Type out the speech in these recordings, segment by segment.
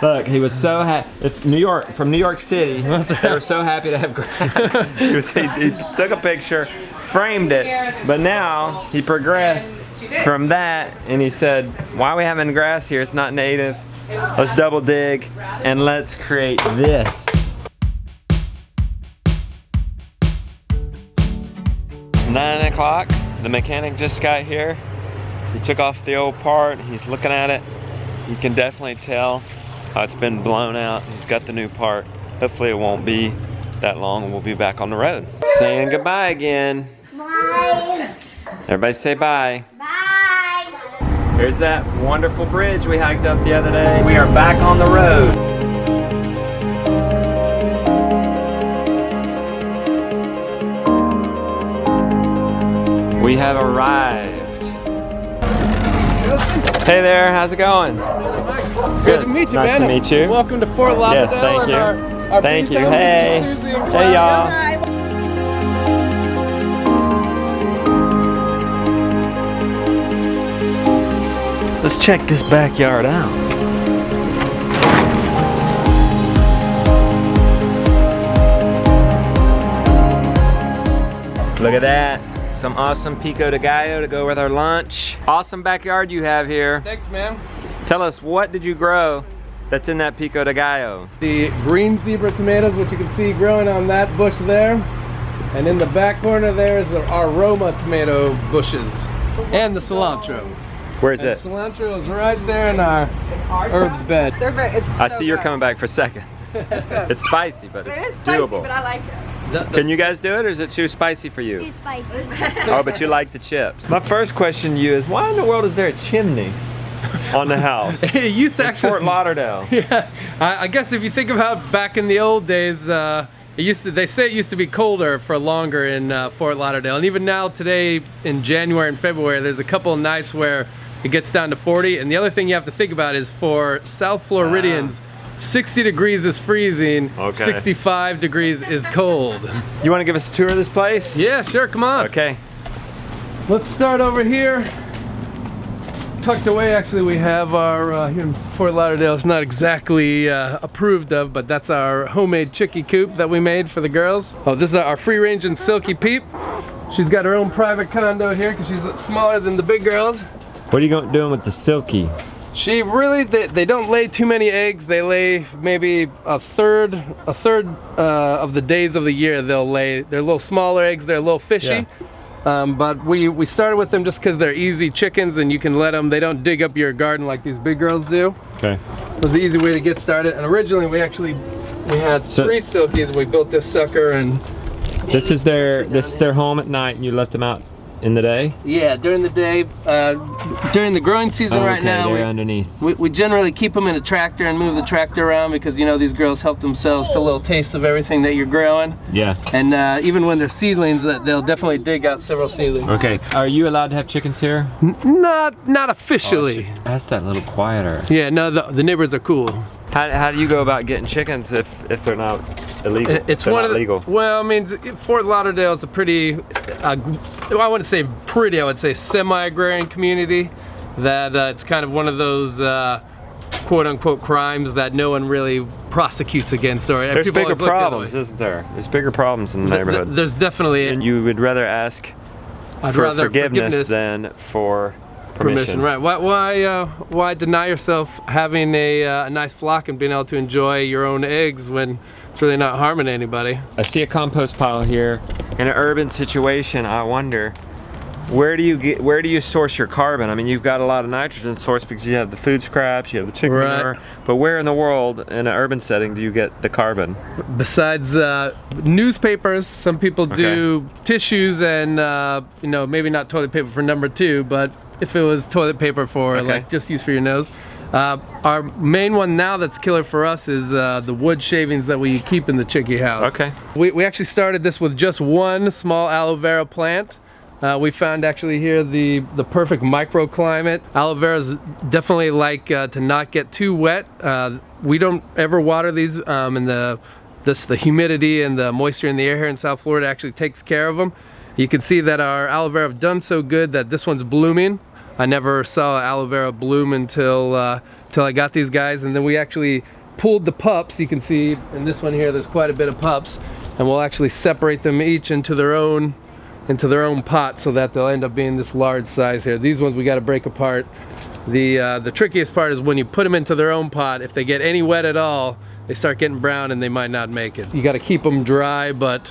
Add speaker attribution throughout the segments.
Speaker 1: Look, he was so happy. From New York City, they were so happy to have grass. he took a picture, framed it, but now he progressed from that and he said, why are we having grass here? It's not native. Let's double dig and let's create this. It's 9 o'clock. The mechanic just got here. He took off the old part. He's looking at it. You can definitely tell how it's been blown out. He's got the new part. Hopefully it won't be that long and we'll be back on the road. Saying goodbye again.
Speaker 2: Bye.
Speaker 1: Everybody say bye.
Speaker 2: Bye.
Speaker 1: Here's that wonderful bridge we hiked up the other day. We are back on the road. We have arrived. Hey there, how's it going?
Speaker 3: Good to meet you,
Speaker 1: nice
Speaker 3: man.
Speaker 1: To meet you.
Speaker 3: Welcome to Fort Lauderdale.
Speaker 1: Yes, thank you.
Speaker 3: Our
Speaker 1: thank you.
Speaker 3: family,
Speaker 1: Hey.
Speaker 3: Susie and
Speaker 1: Hey, y'all. Let's check this backyard out. Look at that. Some awesome pico de gallo to go with our lunch. Awesome backyard you have here.
Speaker 3: Thanks, man.
Speaker 1: Tell us, what did you grow that's in that pico de gallo?
Speaker 3: The green zebra tomatoes, which you can see growing on that bush there. And in the back corner there is our Roma tomato bushes. And the cilantro.
Speaker 1: Where's
Speaker 3: And
Speaker 1: it?
Speaker 3: cilantro is right there in our herbs bed.
Speaker 1: I see you're coming back for seconds. It's spicy, but it's
Speaker 4: spicy,
Speaker 1: doable.
Speaker 4: but I like it.
Speaker 1: Can you guys do it, or is it too spicy for you?
Speaker 2: Too spicy.
Speaker 1: Oh, but you like the chips. My first question to you is, why in the world is there a chimney on the house?
Speaker 3: It used to actually,
Speaker 1: Fort Lauderdale.
Speaker 3: Yeah, I guess if you think about back in the old days, they say it used to be colder for longer in Fort Lauderdale, and even now today in January and February, there's a couple of nights where it gets down to 40. And the other thing you have to think about is for South Floridians, 60 degrees is freezing,
Speaker 1: Okay.
Speaker 3: 65 degrees is cold.
Speaker 1: You want to give us a tour of this place?
Speaker 3: Yeah, sure, come on.
Speaker 1: Okay.
Speaker 3: Let's start over here. Tucked away, actually, we have our, here in Fort Lauderdale, it's not exactly approved of, but that's our homemade chickie coop that we made for the girls. Oh, this is our free-range and silky peep. She's got her own private condo here because she's smaller than the big girls.
Speaker 1: What are you doing with the silky?
Speaker 3: She really, they don't lay too many eggs. They lay maybe a third of the days of the year they'll lay. They're little smaller eggs, they're a little fishy. Yeah. But we started with them just because they're easy chickens and you can let them, they don't dig up your garden like these big girls do.
Speaker 1: Okay.
Speaker 3: It was the easy way to get started. And originally we had 3 silkies. We built this sucker and...
Speaker 1: This is their home at night and you let them out in the day?
Speaker 3: Yeah, during the day, during the growing season right now,
Speaker 1: they're underneath.
Speaker 3: We generally keep them in a tractor and move the tractor around because, you know, these girls help themselves to a little taste of everything that you're growing.
Speaker 1: Yeah.
Speaker 3: And even when they're seedlings, they'll definitely dig out several seedlings.
Speaker 1: Okay. Are you allowed to have chickens here?
Speaker 3: Not officially.
Speaker 1: Oh, that's that little quieter.
Speaker 3: Yeah, no, the neighbors are cool.
Speaker 1: How do you go about getting chickens if they're not illegal?
Speaker 3: It's
Speaker 1: they're
Speaker 3: one
Speaker 1: not
Speaker 3: of the,
Speaker 1: legal.
Speaker 3: well, I mean, Fort Lauderdale is a pretty, I wouldn't say pretty, I would say semi-agrarian community. That it's kind of one of those quote-unquote crimes that no one really prosecutes against. Or
Speaker 1: there's bigger problems, isn't there? There's bigger problems in the neighborhood.
Speaker 3: There's definitely.
Speaker 1: And you would rather ask for forgiveness than for permission.
Speaker 3: Right? Why deny yourself having a nice flock and being able to enjoy your own eggs when it's really not harming anybody?
Speaker 1: I see a compost pile here. In an urban situation, I wonder, where do you source your carbon? I mean, you've got a lot of nitrogen source because you have the food scraps, you have the chicken manure, but where in the world, in an urban setting, do you get the carbon?
Speaker 3: Besides newspapers, some people do tissues and you know, maybe not toilet paper for number 2, but if it was toilet paper for like just use for your nose. Our main one now that's killer for us is the wood shavings that we keep in the chickie house.
Speaker 1: Okay.
Speaker 3: We actually started this with just one small aloe vera plant. We found actually here the perfect microclimate. Aloe veras definitely like to not get too wet. We don't ever water these, and the humidity and the moisture in the air here in South Florida actually takes care of them. You can see that our aloe vera have done so good that this one's blooming. I never saw aloe vera bloom until till I got these guys, and then we actually pulled the pups. You can see in this one here there's quite a bit of pups, and we'll actually separate them each into their own pot so that they'll end up being this large size here. These ones we got to break apart. The trickiest part is when you put them into their own pot, if they get any wet at all, they start getting brown and they might not make it. You got to keep them dry but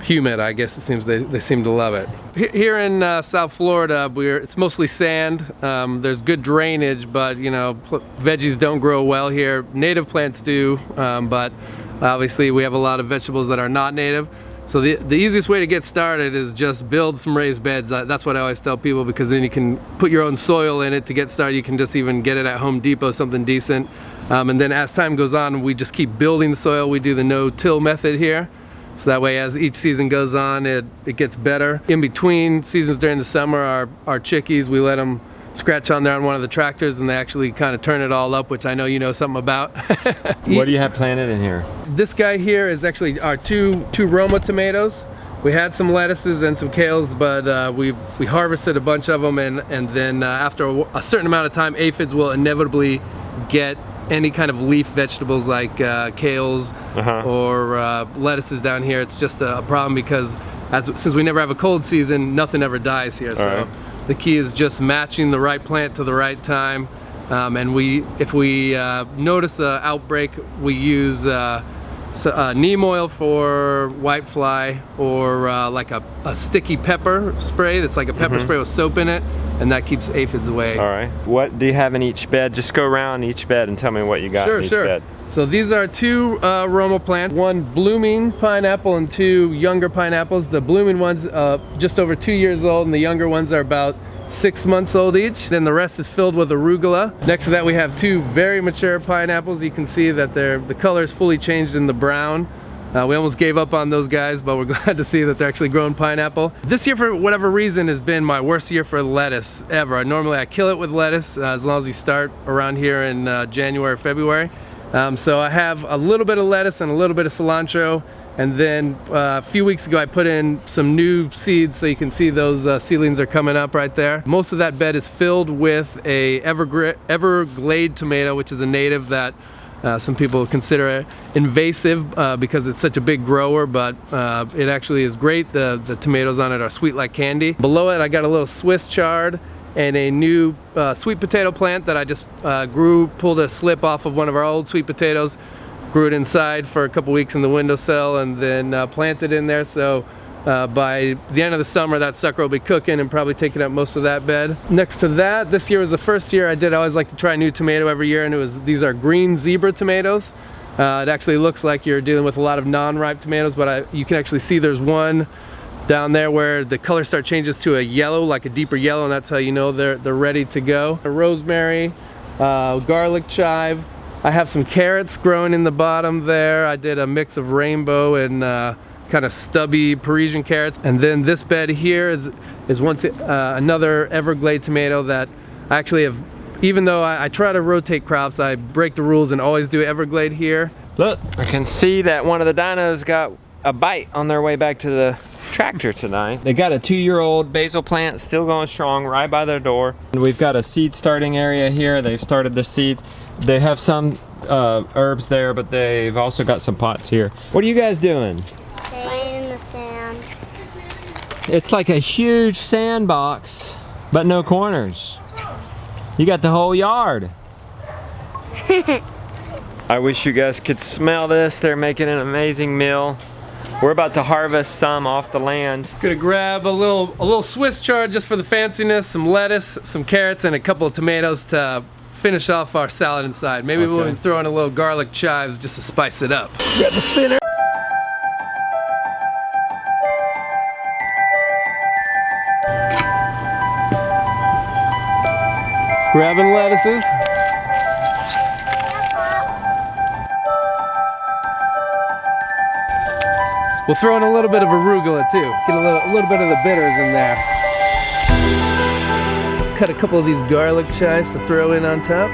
Speaker 3: humid. I guess it seems they seem to love it. Here in South Florida, it's mostly sand. There's good drainage, but you know, veggies don't grow well here. Native plants do, but obviously we have a lot of vegetables that are not native. So the easiest way to get started is just build some raised beds. That's what I always tell people, because then you can put your own soil in it to get started. You can just even get it at Home Depot, something decent. And then as time goes on, we just keep building the soil. We do the no-till method here. So that way, as each season goes on, it gets better. In between seasons during the summer, our chickies, we let them scratch on there on one of the tractors, and they actually kind of turn it all up, which I know you know something about.
Speaker 1: What do you have planted in here?
Speaker 3: This guy here is actually our two Roma tomatoes. We had some lettuces and some kales, but we harvested a bunch of them, and then after a certain amount of time, aphids will inevitably get any kind of leaf vegetables like kales or lettuces down here. It's just a problem because since we never have a cold season, nothing ever dies here. So the key is just matching the right plant to the right time. And if we notice an outbreak, we use neem oil for whitefly, or like a sticky pepper spray that's like a pepper spray with soap in it, and that keeps aphids away.
Speaker 1: All right. What do you have in each bed? Just go around each bed and tell me what you got in each bed.
Speaker 3: So these are two Roma plants, one blooming pineapple and two younger pineapples. The blooming one's just over 2 years old, and the younger ones are about 6 months old each. Then the rest is filled with arugula. Next to that we have two very mature pineapples. You can see that the color is fully changed in the brown. We almost gave up on those guys, but we're glad to see that they're actually growing pineapple. This year, for whatever reason, has been my worst year for lettuce ever. Normally I kill it with lettuce as long as you start around here in January or February. So I have a little bit of lettuce and a little bit of cilantro. And then a few weeks ago I put in some new seeds, so you can see those seedlings are coming up right there. Most of that bed is filled with a Everglade tomato, which is a native that some people consider invasive because it's such a big grower, but it actually is great. The tomatoes on it are sweet like candy. Below it I got a little Swiss chard and a new sweet potato plant that I just pulled a slip off of one of our old sweet potatoes, grew it inside for a couple weeks in the windowsill, and then planted in there. So by the end of the summer that sucker will be cooking and probably taking up most of that bed. Next to that, this year was the first year I always like to try a new tomato every year, and these are green zebra tomatoes. It actually looks like you're dealing with a lot of non-ripe tomatoes, but you can actually see there's one down there where the color changes to a yellow, like a deeper yellow, and that's how you know they're ready to go. Rosemary, garlic chive. I have some carrots growing in the bottom there. I did a mix of rainbow and kind of stubby Parisian carrots. And then this bed here is another Everglade tomato that I actually have, even though I try to rotate crops, I break the rules and always do Everglade here.
Speaker 1: Look, I can see that one of the dinos got a bite on their way back to the tractor tonight. They got a 2-year-old basil plant still going strong right by their door. And we've got a seed starting area here. They've started the seeds. They have some herbs there, but they've also got some pots here. What are you guys doing?
Speaker 2: Playing in the sand.
Speaker 1: It's like a huge sandbox, but no corners. You got the whole yard. I wish you guys could smell this. They're making an amazing meal. We're about to harvest some off the land.
Speaker 3: Gonna grab a little Swiss chard just for the fanciness, some lettuce, some carrots, and a couple of tomatoes to finish off our salad inside. Maybe we'll even throw in a little garlic chives just to spice it up. Grab the spinner. Grabbing lettuces. We'll throw in a little bit of arugula too. Get a little bit of the bitters in there. Cut a couple of these garlic chives to throw in on top.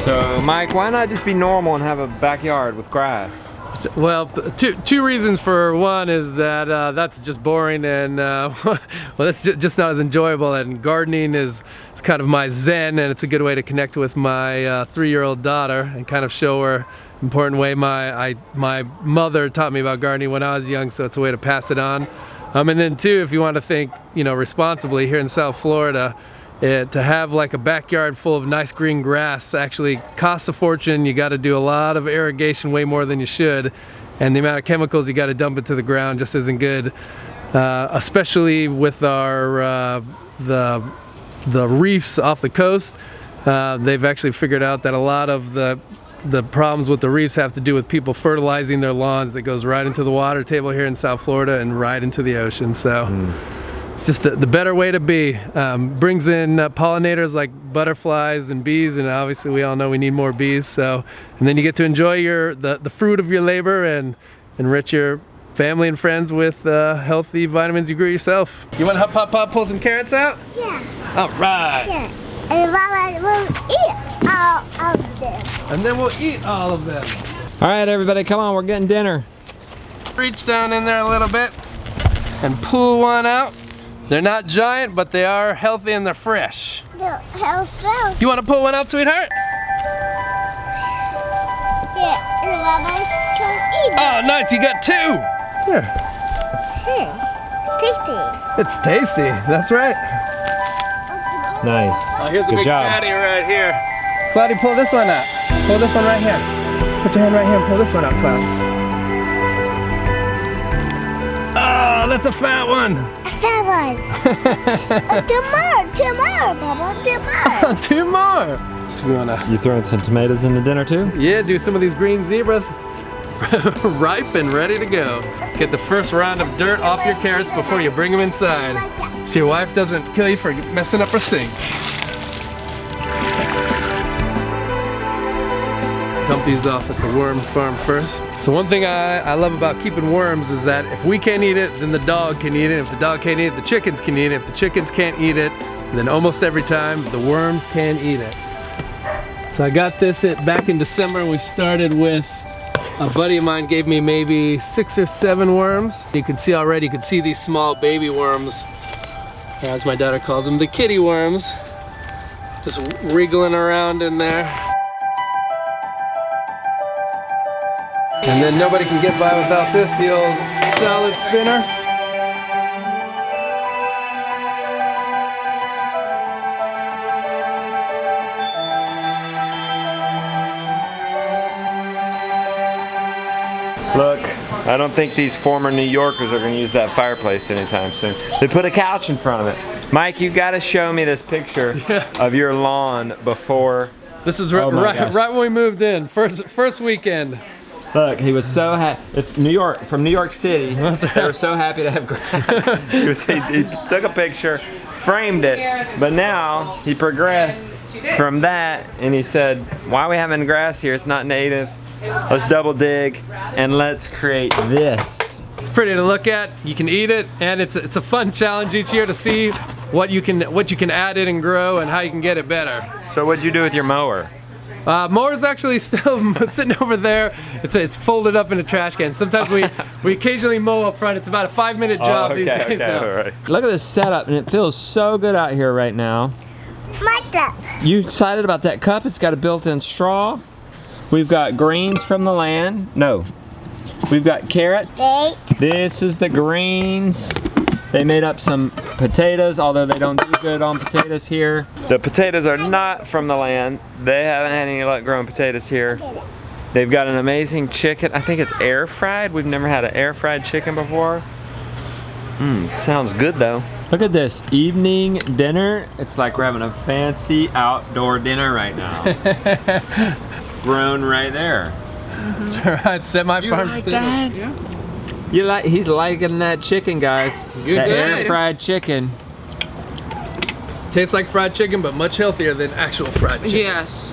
Speaker 3: So
Speaker 1: Mike, why not just be normal and have a backyard with grass?
Speaker 3: Well, two reasons. For one is that that's just boring, and well, that's just not as enjoyable. And gardening is kind of my zen, and it's a good way to connect with my 3-year-old daughter and kind of show her important way my mother taught me about gardening when I was young. So it's a way to pass it on. And then two, if you want to think, you know, responsibly here in South Florida, to have like a backyard full of nice green grass actually costs a fortune. You got to do a lot of irrigation, way more than you should, and the amount of chemicals you got to dump into the ground just isn't good. Especially with our the reefs off the coast, they've actually figured out that a lot of the problems with the reefs have to do with people fertilizing their lawns. That goes right into the water table here in South Florida and right into the ocean. So. It's just the better way to be. Brings in pollinators like butterflies and bees, and obviously we all know we need more bees. So, and then you get to enjoy the fruit of your labor and enrich your family and friends with healthy vitamins you grew yourself. You want to hop, pull some carrots out?
Speaker 2: Yeah.
Speaker 3: All right.
Speaker 2: Yeah. And Mama will eat all of them.
Speaker 3: And then we'll eat all of them.
Speaker 1: All right, everybody, come on, we're getting dinner.
Speaker 3: Reach down in there a little bit and pull one out. They're not giant, but they are healthy and they're fresh.
Speaker 2: They're healthy.
Speaker 3: You want to pull one out, sweetheart?
Speaker 2: Yeah, and Mama can eat them.
Speaker 3: Oh, nice, you got 2. Here.
Speaker 2: Tasty.
Speaker 3: It's tasty, that's right.
Speaker 1: Nice.
Speaker 3: Oh, here's the
Speaker 1: Good
Speaker 3: big
Speaker 1: job.
Speaker 3: fatty right here. Cloudy, pull this one out. Pull this one right here. Put your hand right here and pull this one out, Clouds. Oh, that's a fat one.
Speaker 2: A fat one. Two more, Papa, 2 more.
Speaker 3: 2 more. So we wanna.
Speaker 1: You throwing some tomatoes in the dinner too?
Speaker 3: Yeah, do some of these green zebras. Ripe and ready to go. Get the first round of dirt off your carrots before you bring them inside, so your wife doesn't kill you for messing up her sink. Dump these off at the worm farm first. So one thing I love about keeping worms is that if we can't eat it, then the dog can eat it. If the dog can't eat it, the chickens can eat it. If the chickens can't eat it, then almost every time the worms can eat it. So I got this back in December. We started with a buddy of mine gave me maybe 6 or 7 worms. You can see already, you can see these small baby worms, as my daughter calls them, the kitty worms, just wriggling around in there. And then nobody can get by without this, the old salad spinner.
Speaker 1: Look, I don't think these former New Yorkers are going to use that fireplace anytime soon. They put a couch in front of it. Mike, you got to show me this picture of your lawn before.
Speaker 3: This is right when we moved in, first weekend.
Speaker 1: Look, he was so happy. From New York City, they were so happy to have grass. he took a picture, framed it, but now he progressed from that and he said, why are we having grass here? It's not native. Let's double dig and let's create this.
Speaker 3: It's pretty to look at. You can eat it, and it's a fun challenge each year to see what you can add in and grow and how you can get it better.
Speaker 1: So what'd you do with your mower?
Speaker 3: Mower's actually still sitting over there. It's folded up in a trash can. Sometimes we occasionally mow up front. It's about a 5-minute job these days now.
Speaker 1: All right. Look at this setup, and it feels so good out here right now.
Speaker 2: My cup.
Speaker 1: You excited about that cup? It's got a built-in straw. We've got greens from the land. No. We've got carrot. This is the greens. They made up some potatoes, although they don't do good on potatoes here. The potatoes are not from the land. They haven't had any luck growing potatoes here. They've got an amazing chicken. I think it's air fried. We've never had an air fried chicken before. Sounds good though. Look at this evening dinner. It's like we're having a fancy outdoor dinner right now. Grown right there.
Speaker 3: That's right, semi-farm.
Speaker 1: You like that? Yeah. He's liking that chicken, guys. That air fried chicken.
Speaker 3: Tastes like fried chicken, but much healthier than actual fried chicken.
Speaker 4: Yes.